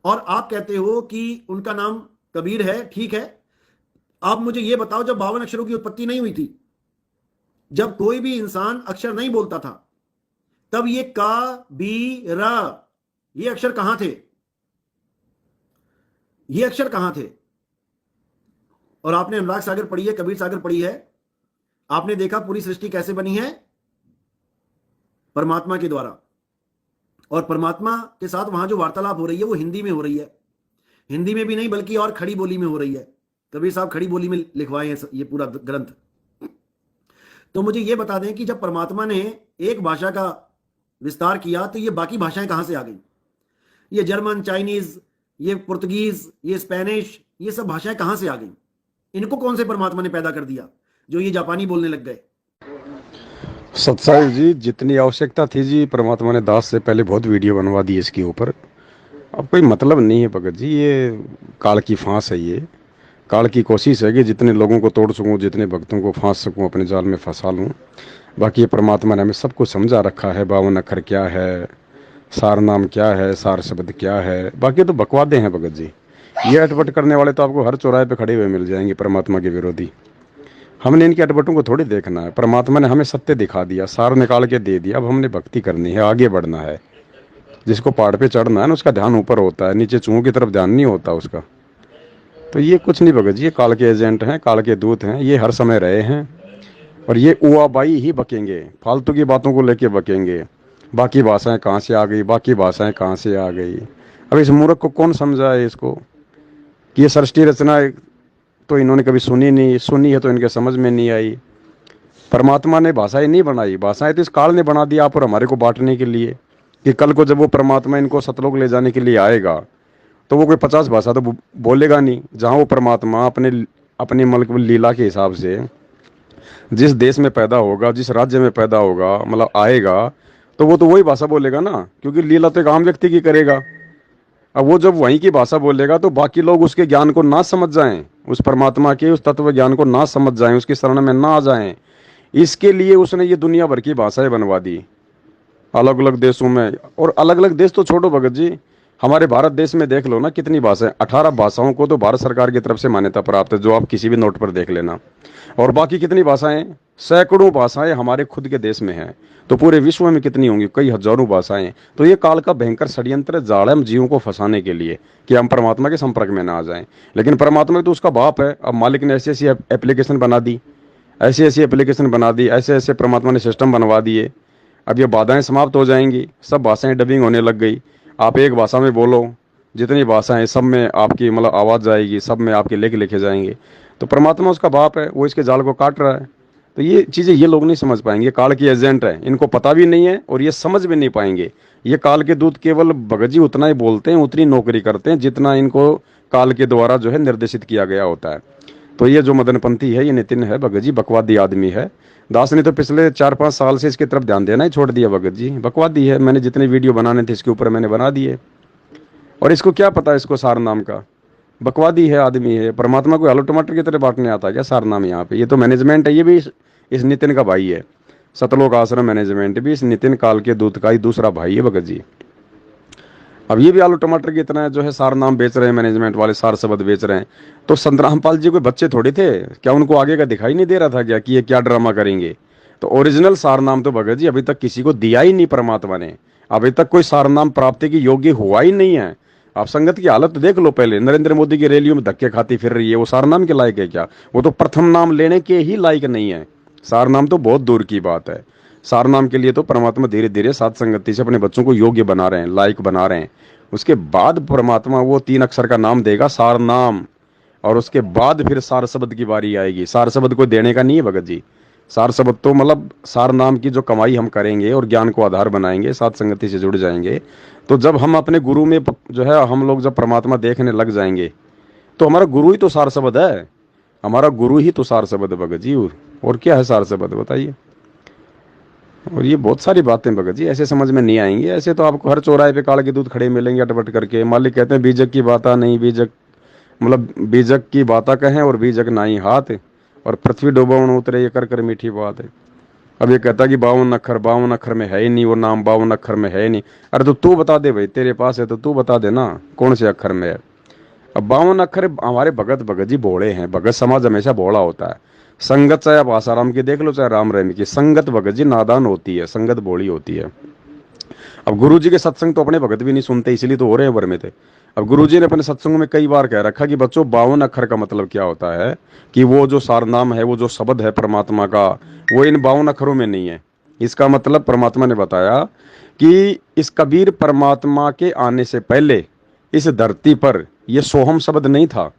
और आप कहते हो कि उनका नाम कबीर है। ठीक है, आप मुझे यह बताओ, जब 52 अक्षरों की उत्पत्ति नहीं हुई थी, जब कोई भी इंसान अक्षर नहीं बोलता था, तब ये का बी रा, ये अक्षर कहां थे? ये अक्षर कहां थे? और आपने अनुराग सागर पढ़ी है, कबीर सागर पढ़ी है, आपने देखा पूरी सृष्टि कैसे बनी है? परमात्मा के द्वारा। और परमात्मा के साथ वहां जो वार्तालाप हो रही है वो हिंदी में हो रही है। हिंदी में भी नहीं बल्कि और खड़ी बोली में हो रही है। कबीर साहब खड़ी बोली में लिखवाए हैं ये पूरा ग्रंथ। तो मुझे ये बता दें कि जब परमात्मा ने एक भाषा का विस्तार किया तो ये बाकी भाषाएं कहां से आ गई? ये जर्मन, चाइनीज, ये पुर्तगीज, ये स्पेनिश, ये सब भाषाएं कहां से आ गई? इनको कौन से परमात्मा ने पैदा कर दिया जो ये जापानी बोलने लग गए? सत्साई जी, जितनी आवश्यकता थी जी, परमात्मा ने दास से पहले बहुत वीडियो बनवा दी इसके ऊपर। अब कोई मतलब नहीं है भगत जी, ये काल की फांस है। ये काल की कोशिश है कि जितने लोगों को तोड़ सकूं, जितने भक्तों को फांस सकूं, अपने जाल में फंसा लूं। बाकी ये परमात्मा ने हमें सब कुछ समझा रखा है। 52 अक्षर क्या है, सार नाम क्या है, सार शब्द क्या है, बाकी तो बकवादे हैं भगत जी। ये अटपट करने वाले तो आपको हर चौराहे पे खड़े हुए मिल जाएंगे, परमात्मा के विरोधी। हमने इनके अटपटों को थोड़ी देखना है। परमात्मा ने हमें सत्य दिखा दिया, सार निकाल के दे दिया। अब हमने भक्ति करनी है, आगे बढ़ना है। जिसको पहाड़ पे चढ़ना है ना, उसका ध्यान ऊपर होता है, नीचे चूहों की तरफ ध्यान नहीं होता उसका। तो ये कुछ नहीं भगत जी, ये काल के एजेंट हैं, काल के दूत हैं, ये हर समय रहे हैं। और ये उआबाई ही बकेंगे, फालतू की बातों को लेके बकेंगे। बाकी भाषाएं कहाँ से आ गई, बाकी भाषाएं कहाँ से आ गई। अब इस मूर्ख को कौन समझाए इसको कि ये सृष्टि रचना तो इन्होंने कभी सुनी नहीं, सुनी है तो इनके समझ में नहीं आई। परमात्मा ने भाषाएं नहीं बनाई, भाषाएं तो इस काल ने बना दिया आप और हमारे को बांटने के लिए, कि कल को जब वो परमात्मा इनको सतलोक ले जाने के लिए आएगा तो वो कोई 50 भाषा तो बोलेगा नहीं। जहाँ वो परमात्मा अपने अपनी मल्क लीला के हिसाब से जिस देश में पैदा होगा, जिस राज्य में पैदा होगा, मतलब आएगा, तो वो तो वही भाषा बोलेगा ना, क्योंकि लीला तो एक आम व्यक्ति की करेगा। अब वो जब वहीं की भाषा बोलेगा तो बाकी लोग उसके ज्ञान को ना समझ जाएं, उस परमात्मा के उस तत्व ज्ञान को ना समझ जाएं, उसकी शरण में ना आ जाएं। इसके लिए उसने ये दुनिया भर की भाषाएं बनवा दी अलग अलग देशों में। और अलग अलग देश तो छोड़ो भगत जी, हमारे भारत देश में देख लो ना, कितनी भाषाएं, 18 भाषाओं को तो भारत सरकार की तरफ से मान्यता प्राप्त है, जो आप किसी भी नोट पर देख लेना। और बाकी कितनी भाषाएं, सैकड़ों भाषाएं हमारे खुद के देश में हैं। तो पूरे विश्व में कितनी होंगी, कई हजारों भाषाएं। तो ये काल का भयंकर षड्यंत्र जाल है हम जीवों को फंसाने के लिए, कि हम परमात्मा के संपर्क में ना आ जाएं। लेकिन परमात्मा तो उसका बाप है। अब मालिक ने ऐसी ऐसी एप्लीकेशन बना दी, ऐसी ऐसी एप्लीकेशन बना दी, ऐसे ऐसे परमात्मा ने सिस्टम बनवा दिए। अब ये बाधाएं समाप्त हो जाएंगी, सब भाषाएं डबिंग होने लग गई। आप एक भाषा में बोलो, जितनी भाषाएं सब में आपकी मतलब आवाज़ जाएगी, सब में आपके लेख लिखे जाएंगे। तो परमात्मा उसका बाप है, वो इसके जाल को काट रहा है। तो ये चीज़ें ये लोग नहीं समझ पाएंगे, काल की एजेंट है, इनको पता भी नहीं है और ये समझ भी नहीं पाएंगे। ये काल के दूत केवल भगत जी उतना ही बोलते हैं, उतनी नौकरी करते हैं जितना इनको काल के द्वारा जो है निर्देशित किया गया होता है। तो ये जो मदनपंथी है, ये नितिन है भगत जी, बकवादी आदमी है। दास ने तो पिछले 4-5 साल से इसकी तरफ ध्यान देना ही छोड़ दिया भगत जी, बकवादी है। मैंने जितने वीडियो बनाने थे इसके ऊपर मैंने बना दिए, और इसको क्या पता, इसको सार नाम का। बकवादी है आदमी है। परमात्मा को आलू टमाटर की तरह बांटने आता है क्या सार नाम यहाँ पे? ये तो मैनेजमेंट है, ये भी इस नितिन का भाई है। सतलोक आश्रम मैनेजमेंट भी इस नितिन काल के दूत का ही दूसरा भाई है भगत जी। अब ये भी आलू टमाटर की तरह जो है सार नाम बेच रहे हैं, मैनेजमेंट वाले सार शब्द बेच रहे हैं। तो संत रामपाल जी कोई बच्चे थोड़े थे क्या? उनको आगे का दिखाई नहीं दे रहा था क्या कि ये क्या ड्रामा करेंगे? तो ओरिजिनल सार नाम तो भगत जी अभी तक किसी को दिया ही नहीं परमात्मा ने। अभी तक कोई सार नाम प्राप्ति की योग्य हुआ ही नहीं है। आप संगत की हालत देख लो पहले, नरेंद्र मोदी की रैलियों में धक्के खाती फिर रही है, वो सार नाम के लायक है क्या? वो तो प्रथम नाम लेने के ही लायक नहीं है। सार नाम तो बहुत दूर की बात है। सार नाम के लिए तो परमात्मा धीरे धीरे सात संगति से अपने बच्चों को योग्य बना रहे हैं, लायक बना रहे हैं। उसके बाद परमात्मा वो 3 अक्षर का नाम देगा, सार नाम। और उसके बाद फिर सार शब्द की बारी आएगी। सार शब्द को देने का नहीं है भगत जी। सार शब्द तो मतलब सार नाम की जो कमाई हम करेंगे और ज्ञान को आधार बनाएंगे, सात संगति से जुड़ जाएंगे, तो जब हम अपने गुरु में जो है हम लोग जब परमात्मा देखने लग जाएंगे तो हमारा गुरु ही तो सार शब्द है। हमारा गुरु ही तो सार शब्द भगत जी। और क्या है सार शब्द बताइए? और ये बहुत सारी बातें भगत जी ऐसे समझ में नहीं आएंगी। ऐसे तो आपको हर चौराहे पे काले के दूध खड़े मिलेंगे अटपट करके। मालिक कहते हैं बीजक की बाता नहीं, बीजक मतलब बीजक की बाता कहें और बीजक नहीं हाथ, और पृथ्वी डूबा उतरे ये कर कर मीठी बात है। अब ये कहता कि 52 अक्षर में है ही नहीं, वो नाम 52 अक्षर में है ही नहीं। अरे तो तू बता दे भाई, तेरे पास है तो तू बता दे ना कौन से अक्षर में है। अब 52 अक्षर हमारे भगत जी भोले हैं, भगत समाज हमेशा भोला होता है। संगत चाहे आप आसाराम की देख लो चाहे राम रहीम की, संगत भगत जी नादान होती है, संगत भोली होती है। अब गुरु जी के सत्संग तो अपने भगत भी नहीं सुनते, इसलिए तो हो रहे हैं भर में थे। अब गुरु जी ने अपने सत्संग में कई बार कह रखा कि बच्चों 52 अक्षर का मतलब क्या होता है, कि वो जो सारनाम है, वो जो शब्द है परमात्मा का, वो इन 52 अक्षरों में नहीं है। इसका मतलब परमात्मा ने बताया कि इस कबीर परमात्मा के आने से पहले इस धरती पर ये सोहम शब्द नहीं था,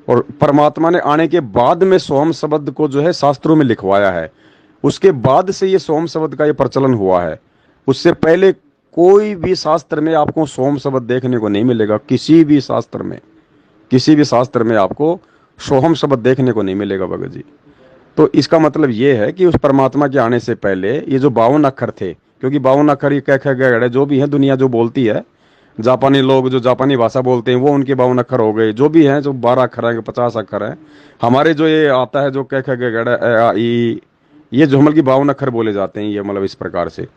और परमात्मा ने आने के बाद में सोहम शब्द को जो है शास्त्रों में लिखवाया है। उसके बाद से ये सोहम शब्द का ये प्रचलन हुआ है। उससे पहले कोई भी शास्त्र में आपको सोहम शब्द देखने को नहीं मिलेगा, किसी भी शास्त्र में, किसी भी शास्त्र में आपको सोहम शब्द देखने को नहीं मिलेगा भगत जी। तो इसका मतलब ये है कि उस परमात्मा के आने से पहले ये जो 52 अक्षर थे, क्योंकि 52 अक्षर ये कह गए जो भी है दुनिया जो बोलती है, जापानी लोग जो जापानी भाषा बोलते हैं वो उनके 52 अक्षर हो गए, जो भी हैं जो 12 अक्षर हैं 50 अक्षर हैं। हमारे जो ये आता है जो कह गए ये जो मतलब की 52 अक्षर बोले जाते हैं, ये मतलब इस प्रकार से।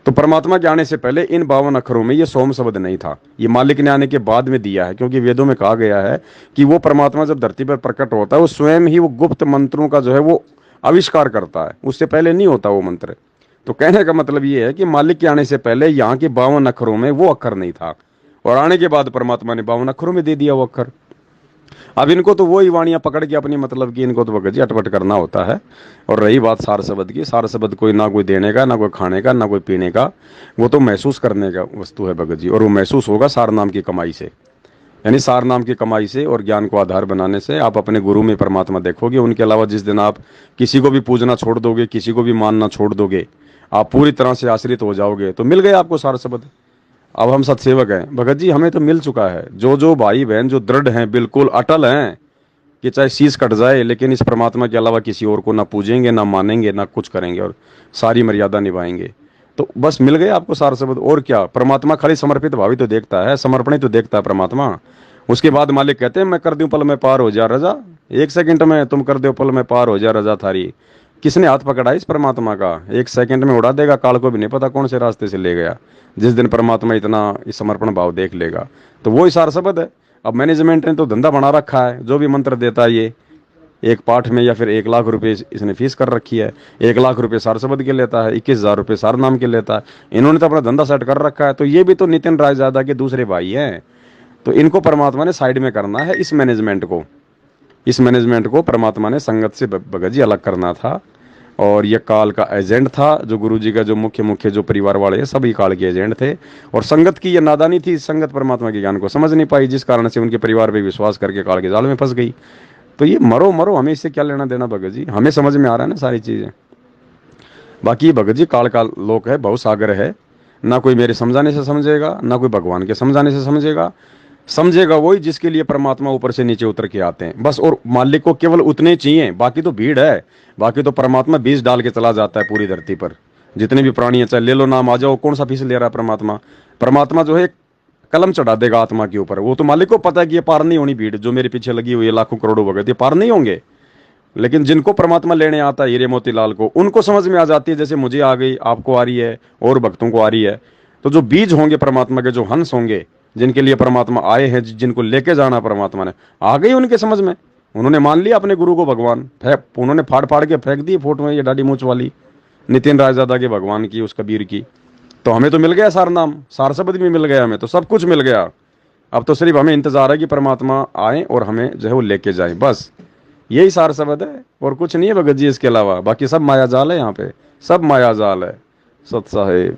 तो परमात्मा के आने से पहले इन 52 अक्षरों में ये सोम शब्द नहीं था, ये मालिक ने आने के बाद में दिया है। क्योंकि वेदों में कहा गया है कि वो परमात्मा जब धरती पर प्रकट होता है वो स्वयं ही वो गुप्त मंत्रों का जो है वो आविष्कार करता है, उससे पहले नहीं होता वो मंत्र। तो कहने का मतलब ये है कि मालिक के आने से पहले यहाँ के 52 अक्षरों में वो अक्षर नहीं था, और आने के बाद परमात्मा ने 52 अक्षरों में दे दिया वो अक्षर। अब इनको तो वही वाणियां पकड़ के अपनी मतलब की इनको तो भगत जी अटपट करना होता है। और रही बात सार शब्द की, सार शब्द कोई ना कोई देने का, ना कोई खाने का, ना कोई पीने का, वो तो महसूस करने का वस्तु है भगत जी। और वो महसूस होगा सार नाम की कमाई से, यानी सार नाम की कमाई से और ज्ञान को आधार बनाने से आप अपने गुरु में परमात्मा देखोगे। उनके अलावा जिस दिन आप किसी को भी पूजना छोड़ दोगे, किसी को भी मानना छोड़ दोगे, आप पूरी तरह से आश्रित हो जाओगे, तो मिल गए आपको सार शब्द। अब हम सत्सेवक हैं भगत जी, हमें तो मिल चुका है। जो भाई बहन जो दृढ़ हैं, बिल्कुल अटल हैं कि चाहे शीश कट जाए लेकिन इस परमात्मा के अलावा किसी और को ना पूजेंगे, ना मानेंगे, ना कुछ करेंगे, और सारी मर्यादा निभाएंगे, तो बस मिल गए आपको सार शब्द। और क्या, परमात्मा खाली समर्पित भावी तो देखता है, समर्पण ही तो देखता है परमात्मा। उसके बाद मालिक कहते हैं मैं कर दूं पल में पार हो जा रजा, 1 सेकंड में तुम कर दो पल में पार हो जा रजा थारी। किसने हाथ पकड़ा इस परमात्मा का, 1 सेकंड में उड़ा देगा, काल को भी नहीं पता कौन से रास्ते से ले गया। जिस दिन परमात्मा इतना इस समर्पण भाव देख लेगा तो वो ही सार शब्द है। अब मैनेजमेंट ने तो धंधा बना रखा है, जो भी मंत्र देता है ये एक पाठ में या फिर 1 लाख रुपए इसने फीस कर रखी है, 1 लाख रुपए सार शब्द के लेता है, 21,000 रुपये सार नाम के लेता है। इन्होंने तो अपना धंधा सेट कर रखा है। तो ये भी तो नितिन रायजादा के दूसरे भाई हैं, तो इनको परमात्मा ने साइड में करना है। इस मैनेजमेंट को परमात्मा ने संगत से भगत जी अलग करना था। और ये काल का एजेंट था, जो गुरु जी का जो मुख्य जो परिवार वाले हैं सभी काल के एजेंट थे। और संगत की ये नादानी थी, संगत परमात्मा के ज्ञान को समझ नहीं पाई, जिस कारण से उनके परिवार पे विश्वास करके काल के जाल में फंस गई। तो ये मरो हमें इससे क्या लेना देना भगत जी, हमें समझ में आ रहा है ना सारी चीजें। बाकी भगत जी काल का लोक है, बहुत सागर है, ना कोई मेरे समझाने से समझेगा, ना कोई भगवान के समझाने से समझेगा वही जिसके लिए परमात्मा ऊपर से नीचे उतर के आते हैं बस। और मालिक को केवल उतने चाहिए, बाकी तो भीड़ है, बाकी तो परमात्मा बीज डाल के चला जाता है पूरी धरती पर। जितने भी प्राणी है, चाहे ले लो नाम आ जाओ, कौन सा फीस ले रहा है परमात्मा जो है कलम चढ़ा देगा आत्मा के ऊपर। वो तो मालिक को पता है कि ये पार नहीं होनी भीड़ जो मेरे पीछे लगी हुई है, लाखों करोड़ों भगत, ये पार नहीं होंगे। लेकिन जिनको परमात्मा लेने आता है हीरे मोतीलाल को, उनको समझ में आ जाती है, जैसे मुझे आ गई, आपको आ रही है, और भक्तों को आ रही है। तो जो बीज होंगे परमात्मा के, जो हंस होंगे, जिनके लिए परमात्मा आए हैं, जिनको लेके जाना परमात्मा ने, आ गई उनके समझ में। उन्होंने मान लिया अपने गुरु को भगवान, उन्होंने फाड़ के फेंक दी फोटो में ये दाढ़ी मूंछ वाली नितिन रायजादा के भगवान की, उस कबीर की। तो हमें तो मिल गया सार नाम, सार शब्द भी मिल गया, हमें तो सब कुछ मिल गया। अब तो सिर्फ हमें इंतजार है कि परमात्मा आए और हमें जो है वो लेके जाए, बस यही सार शब्द है और कुछ नहीं है भगत जी इसके अलावा। बाकी सब माया जाल है, यहाँ पे सब माया जाल है। सत साहेब।